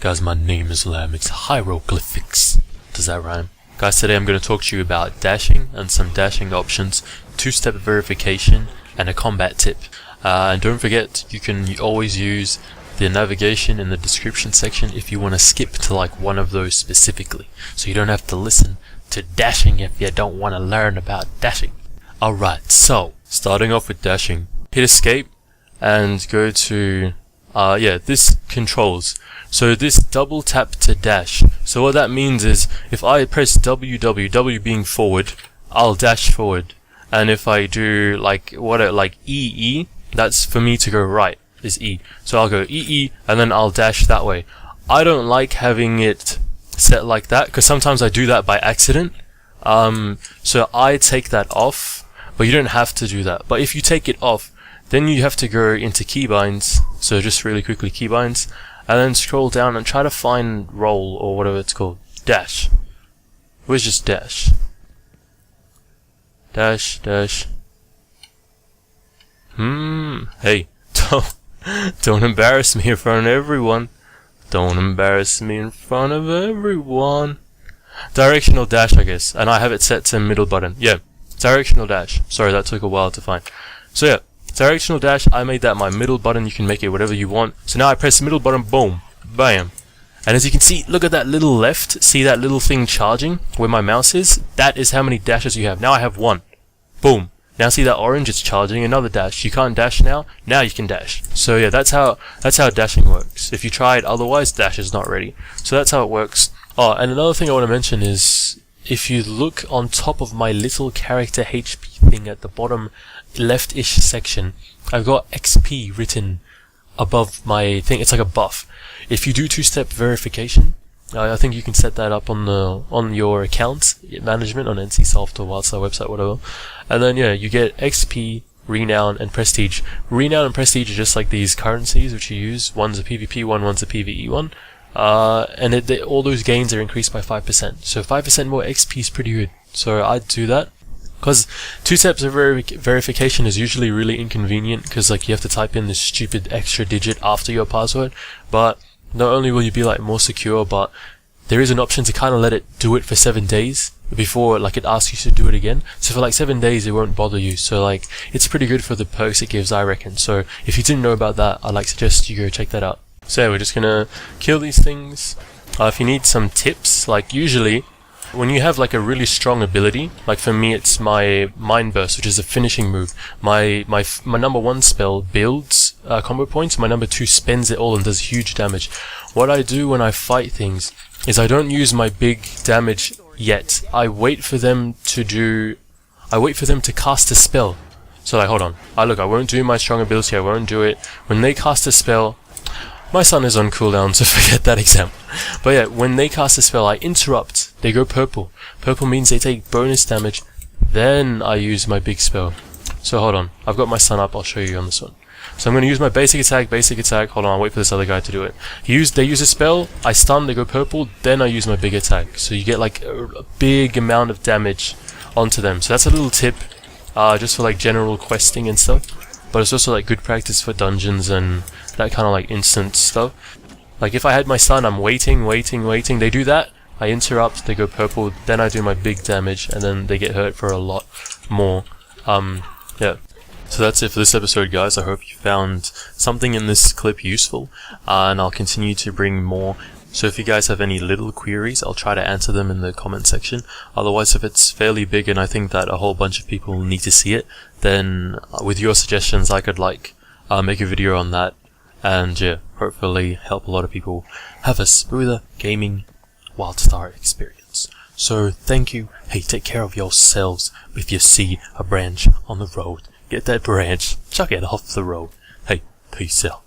Guys, my name is Lamb. It's hieroglyphics. Does that rhyme? Guys, today I'm going to talk to you about dashing and some dashing options, two-step verification, and a combat tip. And don't forget, you can always use the navigation in the description section if you want to skip to like one of those specifically, so you don't have to listen to dashing if you don't want to learn about dashing. Alright, so starting off with dashing, hit escape and go to this controls. So this double tap to dash. So what that means is if I press W being forward, I'll dash forward, and if I do like EE, that's for me to go right, is E. So I'll go EE and then I'll dash that way. I don't like having it set like that because sometimes I do that by accident. So I take that off, but you don't have to do that. But if you take it off, then you have to go into keybinds. So just really quickly keybinds, and then scroll down and try to find roll or whatever it's called. Dash. Where's just dash? Dash. Hey, don't embarrass me in front of everyone. Don't embarrass me in front of everyone. Directional dash, I guess, and I have it set to middle button. Yeah, directional dash. Sorry, that took a while to find. So yeah, directional dash, I made that my middle button. You can make it whatever you want. So now I press the middle button, boom, bam. And as you can see, look at that little left. See that little thing charging where my mouse is? That is how many dashes you have. Now I have one. Boom. Now see that orange? It's charging. Another dash. You can't dash now. Now you can dash. So yeah, that's how dashing works. If you try it otherwise, dash is not ready. So that's how it works. Oh, and another thing I want to mention is if you look on top of my little character HP thing at the bottom left-ish section, I've got XP written above my thing. It's like a buff. If you do two-step verification, I think you can set that up on your account management on NCSoft or WildStar website, whatever. And then yeah, you get XP, renown, and prestige. Renown and prestige are just like these currencies which you use. One's a PvP one, one's a PvE one. And all those gains are increased by 5%. So 5% more XP is pretty good. So I'd do that. Because two steps of verification is usually really inconvenient because like you have to type in this stupid extra digit after your password. But not only will you be like more secure, but there is an option to kind of let it do it for 7 days before like it asks you to do it again. So for like 7 days it won't bother you. So like it's pretty good for the perks it gives, I reckon. So if you didn't know about that, I'd like suggest you go check that out. So yeah, we're just gonna kill these things. If you need some tips, like usually when you have like a really strong ability, like for me it's my Mind Burst, which is a finishing move. My number 1 spell builds combo points, my number 2 spends it all and does huge damage. What I do when I fight things is I don't use my big damage yet. I wait for them to cast a spell. So like, hold on, I won't do my strong ability, I won't do it. When they cast a spell, my son is on cooldown, so forget that example. But yeah, when they cast a spell, I interrupt. They go purple. Purple means they take bonus damage. Then I use my big spell. So hold on, I've got my son up, I'll show you on this one. So I'm going to use my basic attack. Hold on, I'll wait for this other guy to do it. They use a spell, I stun, they go purple, then I use my big attack. So you get like a big amount of damage onto them. So that's a little tip, just for like general questing and stuff. But it's also like good practice for dungeons and that kind of like instant stuff. Like if I had my son, I'm waiting, they do that, I interrupt, they go purple, then I do my big damage, and then they get hurt for a lot more. Yeah. So that's it for this episode, guys. I hope you found something in this clip useful, and I'll continue to bring more. So if you guys have any little queries, I'll try to answer them in the comment section. Otherwise, if it's fairly big and I think that a whole bunch of people need to see it, then with your suggestions I could like make a video on that, and yeah, hopefully help a lot of people have a smoother gaming WildStar experience. So thank you. Hey, take care of yourselves. If you see a branch on the road, get that branch, chuck it off the road. Hey, peace out.